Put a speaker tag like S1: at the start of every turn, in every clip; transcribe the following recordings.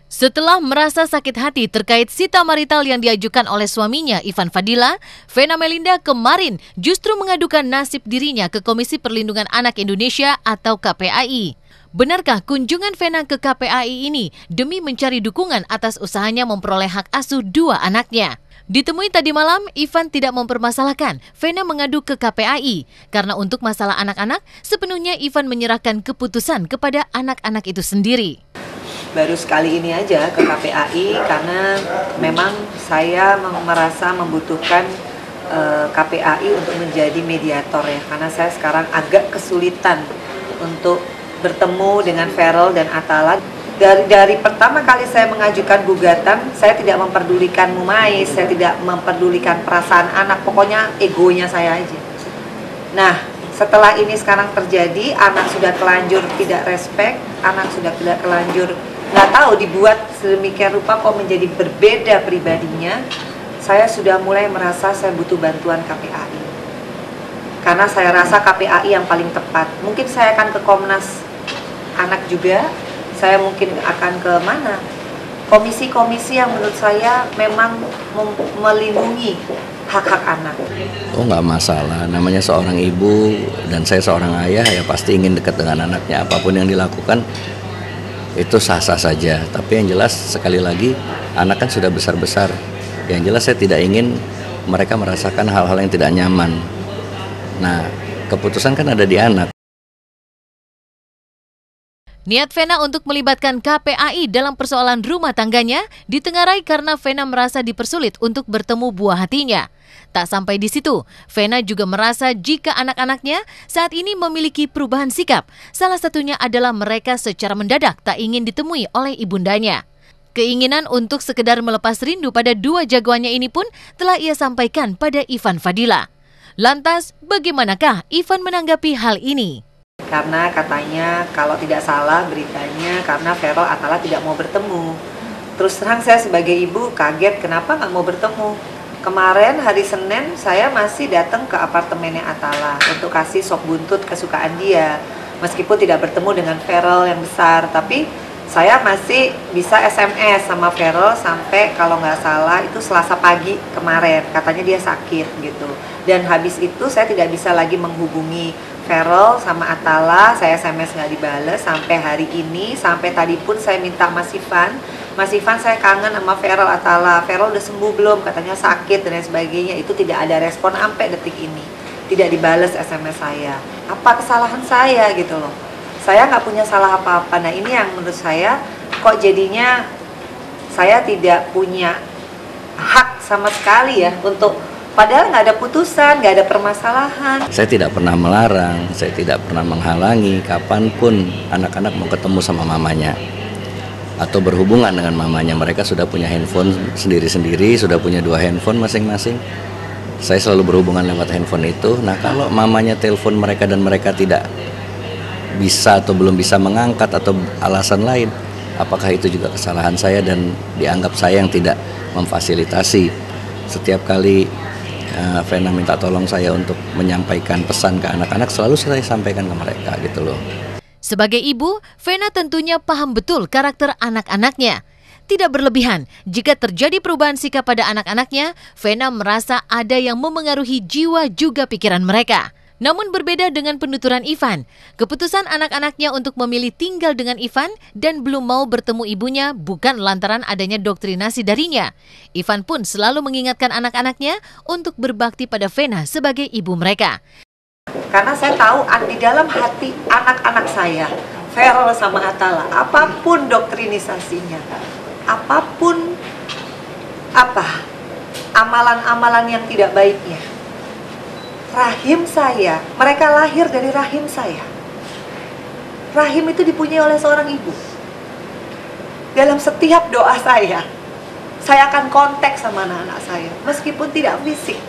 S1: Setelah merasa sakit hati terkait sita marital yang diajukan oleh suaminya, Ivan Fadila, Vena Melinda kemarin justru mengadukan nasib dirinya ke Komisi Perlindungan Anak Indonesia atau KPAI. Benarkah kunjungan Vena ke KPAI ini demi mencari dukungan atas usahanya memperoleh hak asuh 2 anaknya? Ditemui tadi malam, Ivan tidak mempermasalahkan Vena mengadu ke KPAI karena untuk masalah anak-anak sepenuhnya Ivan menyerahkan keputusan kepada anak-anak itu sendiri.
S2: Baru sekali ini aja ke KPAI karena memang saya merasa membutuhkan KPAI untuk menjadi mediator ya, karena saya sekarang agak kesulitan untuk bertemu dengan Feral dan Atala. Dari pertama kali saya mengajukan gugatan, saya tidak memperdulikan Mumais, saya tidak memperdulikan perasaan anak, pokoknya egonya saya aja. Nah, setelah ini sekarang terjadi, anak sudah telanjur tidak respect, anak sudah tidak telanjur nggak tahu dibuat sedemikian rupa kok menjadi berbeda pribadinya. Saya sudah mulai merasa saya butuh bantuan KPAI, karena saya rasa KPAI yang paling tepat. Mungkin saya akan ke Komnas Anak juga, saya mungkin akan ke mana, komisi-komisi yang menurut saya memang melindungi hak-hak anak.
S3: Oh, nggak masalah, namanya seorang ibu dan saya seorang ayah ya pasti ingin dekat dengan anaknya. Apapun yang dilakukan itu sah-sah saja, tapi yang jelas sekali lagi anak kan sudah besar-besar. Yang jelas saya tidak ingin mereka merasakan hal-hal yang tidak nyaman. Nah, keputusan kan ada di anak.
S1: Niat Vena untuk melibatkan KPAI dalam persoalan rumah tangganya ditengarai karena Vena merasa dipersulit untuk bertemu buah hatinya. Tak sampai di situ, Vena juga merasa jika anak-anaknya saat ini memiliki perubahan sikap. Salah satunya adalah mereka secara mendadak tak ingin ditemui oleh ibundanya. Keinginan untuk sekedar melepas rindu pada 2 jagoannya ini pun telah ia sampaikan pada Ivan Fadila. Lantas, bagaimanakah Ivan menanggapi hal ini?
S2: Karena katanya kalau tidak salah beritanya karena Feral Atala tidak mau bertemu. Terus terang saya sebagai ibu kaget kenapa nggak mau bertemu. Kemarin hari Senin saya masih datang ke apartemennya Atala untuk kasih sop buntut kesukaan dia. Meskipun tidak bertemu dengan Feral yang besar, tapi saya masih bisa SMS sama Feral sampai kalau nggak salah itu Selasa pagi kemarin. Katanya dia sakit gitu. Dan habis itu saya tidak bisa lagi menghubungi Feral sama Atala, saya SMS nggak dibales sampai hari ini. Sampai tadi pun saya minta Mas Ivan saya kangen sama Feral Atala, Feral udah sembuh belum, katanya sakit dan sebagainya. Itu tidak ada respon sampai detik ini, tidak dibales SMS saya. Apa kesalahan saya gitu loh, saya nggak punya salah apa-apa. Nah ini yang menurut saya kok jadinya saya tidak punya hak sama sekali ya untuk, padahal nggak ada putusan, nggak ada permasalahan.
S3: Saya tidak pernah melarang, saya tidak pernah menghalangi kapanpun anak-anak mau ketemu sama mamanya atau berhubungan dengan mamanya. Mereka sudah punya handphone sendiri-sendiri, sudah punya 2 handphone masing-masing. Saya selalu berhubungan lewat handphone itu. Nah kalau mamanya telepon mereka dan mereka tidak bisa atau belum bisa mengangkat atau alasan lain, apakah itu juga kesalahan saya dan dianggap saya yang tidak memfasilitasi? Setiap kali Vena minta tolong saya untuk menyampaikan pesan ke anak-anak, selalu saya sampaikan ke mereka gitu loh.
S1: Sebagai ibu, Vena tentunya paham betul karakter anak-anaknya. Tidak berlebihan, jika terjadi perubahan sikap pada anak-anaknya, Vena merasa ada yang memengaruhi jiwa juga pikiran mereka. Namun berbeda dengan penuturan Ivan, keputusan anak-anaknya untuk memilih tinggal dengan Ivan dan belum mau bertemu ibunya bukan lantaran adanya doktrinasi darinya. Ivan pun selalu mengingatkan anak-anaknya untuk berbakti pada Vena sebagai ibu mereka.
S2: Karena saya tahu di dalam hati anak-anak saya, Feral sama Atala, apapun doktrinisasinya, apapun amalan-amalan yang tidak baiknya, rahim saya, mereka lahir dari rahim saya. Rahim itu dipunyai oleh seorang ibu. Dalam setiap doa saya akan kontak sama anak-anak saya, meskipun tidak fisik.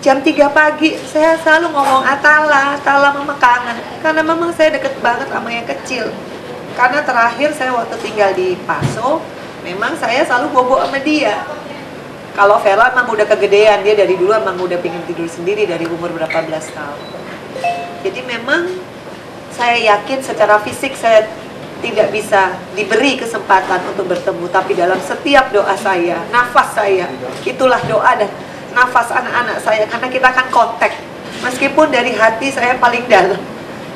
S2: Jam 3 pagi, saya selalu ngomong Atala mama kangen. Karena memang saya deket banget sama yang kecil. Karena terakhir saya waktu tinggal di Paso, memang saya selalu bobo sama dia. Kalau Feral emang udah kegedean, dia dari dulu emang udah pengen tidur sendiri dari umur berapa belas tahun. Jadi memang saya yakin secara fisik saya tidak bisa diberi kesempatan untuk bertemu, tapi dalam setiap doa saya, nafas saya, itulah doa dan nafas anak-anak saya, karena kita akan kontak. Meskipun dari hati saya paling dalam,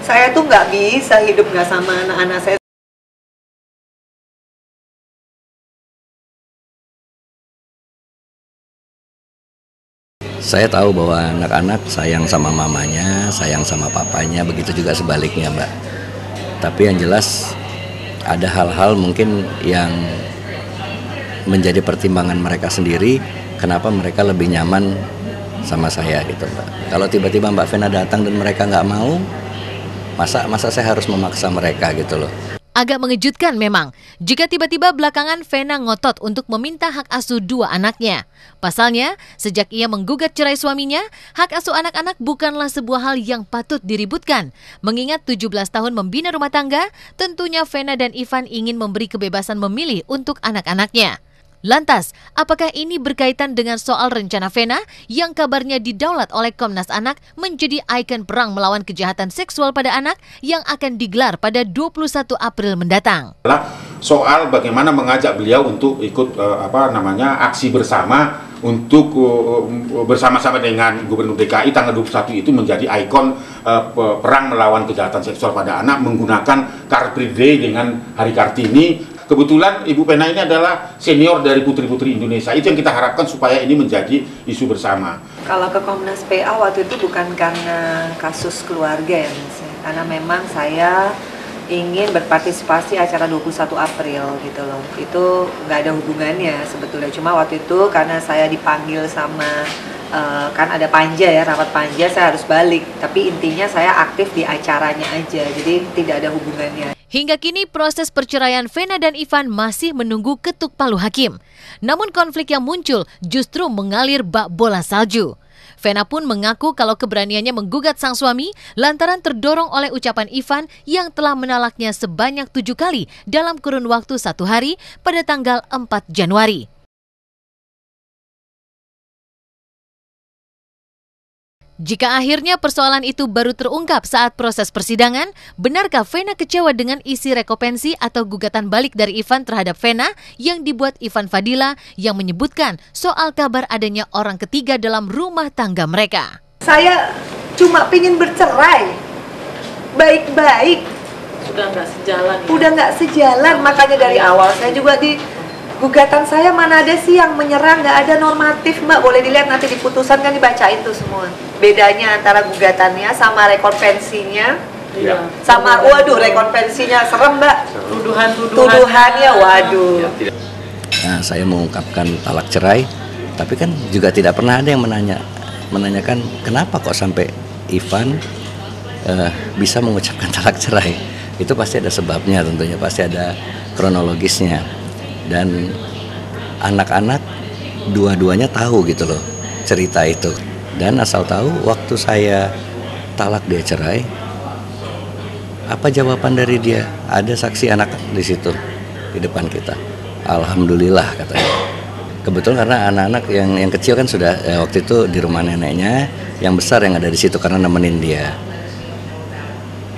S2: saya tuh nggak bisa hidup nggak sama anak-anak saya.
S3: Saya tahu bahwa anak-anak sayang sama mamanya, sayang sama papanya, begitu juga sebaliknya, Mbak. Tapi yang jelas ada hal-hal mungkin yang menjadi pertimbangan mereka sendiri, kenapa mereka lebih nyaman sama saya gitu, Mbak. Kalau tiba-tiba Mbak Vena datang dan mereka nggak mau, masa saya harus memaksa mereka gitu loh.
S1: Agak mengejutkan memang jika tiba-tiba belakangan Vena ngotot untuk meminta hak asuh dua anaknya. Pasalnya, sejak ia menggugat cerai suaminya, hak asuh anak-anak bukanlah sebuah hal yang patut diributkan. Mengingat 17 tahun membina rumah tangga, tentunya Vena dan Ivan ingin memberi kebebasan memilih untuk anak-anaknya. Lantas, apakah ini berkaitan dengan soal rencana Vena yang kabarnya didaulat oleh Komnas Anak menjadi ikon perang melawan kejahatan seksual pada anak yang akan digelar pada 21 April mendatang?
S4: Soal bagaimana mengajak beliau untuk ikut aksi bersama untuk bersama-sama dengan Gubernur DKI tanggal 21 itu menjadi ikon perang melawan kejahatan seksual pada anak menggunakan Car Free Day dengan Hari Kartini. Kebetulan Ibu Vena ini adalah senior dari putri-putri Indonesia. Itu yang kita harapkan supaya ini menjadi isu bersama.
S2: Kalau ke Komnas PA waktu itu bukan karena kasus keluarga ya, Mas. Karena memang saya ingin berpartisipasi acara 21 April gitu loh. Itu nggak ada hubungannya sebetulnya. Cuma waktu itu karena saya dipanggil sama kan ada panja ya, rapat panja, saya harus balik. Tapi intinya saya aktif di acaranya aja. Jadi tidak ada hubungannya.
S1: Hingga kini proses perceraian Vena dan Ivan masih menunggu ketuk palu hakim. Namun konflik yang muncul justru mengalir bak bola salju. Vena pun mengaku kalau keberaniannya menggugat sang suami lantaran terdorong oleh ucapan Ivan yang telah menalaknya sebanyak 7 kali dalam kurun waktu 1 hari pada tanggal 4 Januari. Jika akhirnya persoalan itu baru terungkap saat proses persidangan, benarkah Vena kecewa dengan isi rekopensi atau gugatan balik dari Ivan terhadap Vena yang dibuat Ivan Fadila yang menyebutkan soal kabar adanya orang ketiga dalam rumah tangga mereka?
S2: Saya cuma pingin bercerai, baik-baik.
S5: Sudah nggak sejalan. Ya?
S2: Udah nggak sejalan, makanya dari awal saya juga di gugatan saya mana ada sih yang menyerang, nggak ada normatif, Mbak. Boleh dilihat nanti di putusan kan dibacain tuh semua. Bedanya antara gugatannya sama rekonvensinya,
S5: iya.
S2: Sama waduh rekonvensinya serem, Mbak. Tuduhannya waduh.
S3: Nah, saya mengungkapkan talak cerai, tapi kan juga tidak pernah ada yang menanyakan kenapa kok sampai Ivan bisa mengucapkan talak cerai. Itu pasti ada sebabnya, tentunya pasti ada kronologisnya. Dan anak-anak dua-duanya tahu gitu loh cerita itu. Dan asal tahu waktu saya talak dia cerai, apa jawaban dari dia? Ada saksi anak di situ di depan kita. Alhamdulillah katanya. Kebetulan karena anak-anak yang kecil kan sudah waktu itu di rumah neneknya, yang besar yang ada di situ karena nemenin dia.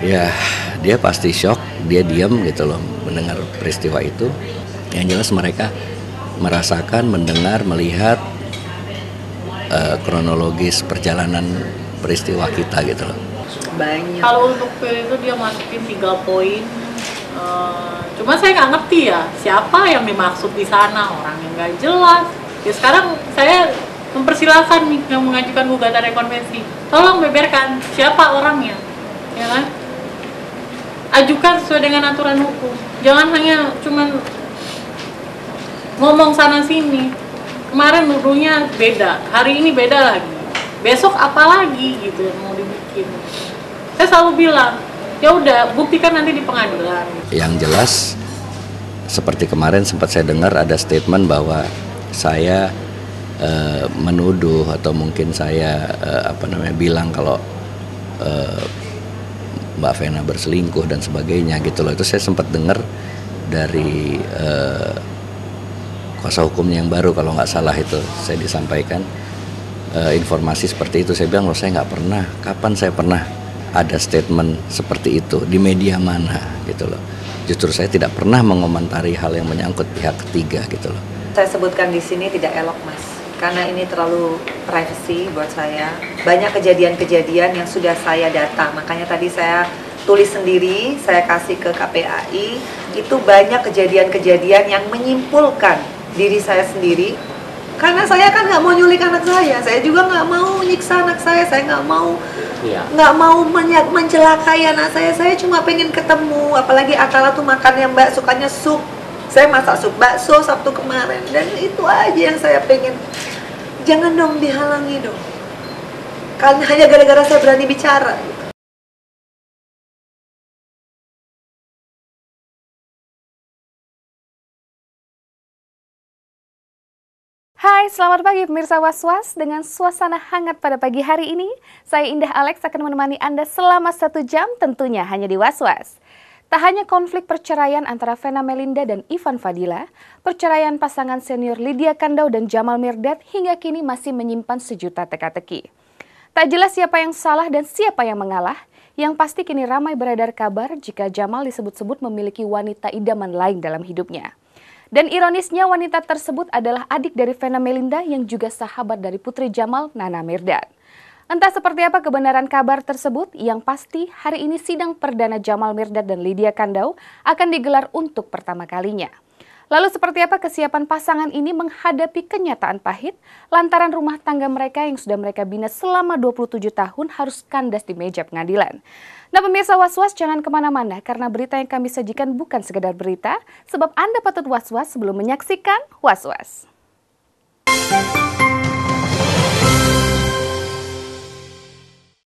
S3: Ya, dia pasti shock, dia diam gitu loh mendengar peristiwa itu. Yang jelas mereka merasakan, mendengar, melihat kronologis perjalanan peristiwa kita gitu loh.
S2: Banyak.
S5: Kalau untuk itu dia masukin 3 poin. Cuma saya nggak ngerti ya siapa yang dimaksud di sana, orang yang nggak jelas. Ya sekarang saya mempersilahkan nih yang mengajukan gugatan rekonvensi, tolong beberkan siapa orangnya, ya kan? Ajukan sesuai dengan aturan hukum. Jangan hanya cuman ngomong sana sini. Kemarin nuduhnya beda, hari ini beda lagi, besok apa lagi gitu yang mau dibikin. Saya selalu bilang, ya udah buktikan nanti di pengadilan.
S3: Yang jelas seperti kemarin sempat saya dengar ada statement bahwa saya menuduh atau mungkin saya bilang kalau Mbak Vena berselingkuh dan sebagainya gitu loh. Itu saya sempat dengar dari kuasa hukumnya yang baru, kalau nggak salah itu saya disampaikan informasi seperti itu. Saya bilang loh, saya nggak pernah, kapan saya pernah ada statement seperti itu, di media mana gitu loh. Justru saya tidak pernah mengomentari hal yang menyangkut pihak ketiga gitu loh.
S2: Saya sebutkan di sini tidak elok, Mas, karena ini terlalu privacy buat saya. Banyak kejadian-kejadian yang sudah saya data, makanya tadi saya tulis sendiri, saya kasih ke KPAI. Itu banyak kejadian-kejadian yang menyimpulkan diri saya sendiri. Karena saya kan nggak mau nyulik anak saya juga nggak mau nyiksa anak saya nggak mau mencelakai anak saya cuma pengen ketemu. Apalagi Atala tuh makan yang Mbak sukanya sup, saya masak sup bakso Sabtu kemarin, dan itu aja yang saya pengen. Jangan dong dihalangi dong, kan hanya gara-gara saya berani bicara gitu.
S6: Hai, selamat pagi pemirsa Was-Was. Dengan suasana hangat pada pagi hari ini, saya Indah Alex akan menemani Anda selama 1 jam tentunya hanya di Was-Was. Tak hanya konflik perceraian antara Vena Melinda dan Ivan Fadila, perceraian pasangan senior Lydia Kandou dan Jamal Mirdad hingga kini masih menyimpan sejuta teka-teki. Tak jelas siapa yang salah dan siapa yang mengalah, yang pasti kini ramai beredar kabar jika Jamal disebut-sebut memiliki wanita idaman lain dalam hidupnya. Dan ironisnya wanita tersebut adalah adik dari Vena Melinda yang juga sahabat dari putri Jamal, Nana Mirdad. Entah seperti apa kebenaran kabar tersebut, yang pasti hari ini sidang perdana Jamal Mirdad dan Lydia Kandou akan digelar untuk pertama kalinya. Lalu seperti apa kesiapan pasangan ini menghadapi kenyataan pahit lantaran rumah tangga mereka yang sudah mereka bina selama 27 tahun harus kandas di meja pengadilan. Nah pemirsa Was-Was, jangan kemana-mana karena berita yang kami sajikan bukan sekedar berita, sebab Anda patut was-was sebelum menyaksikan Was-Was.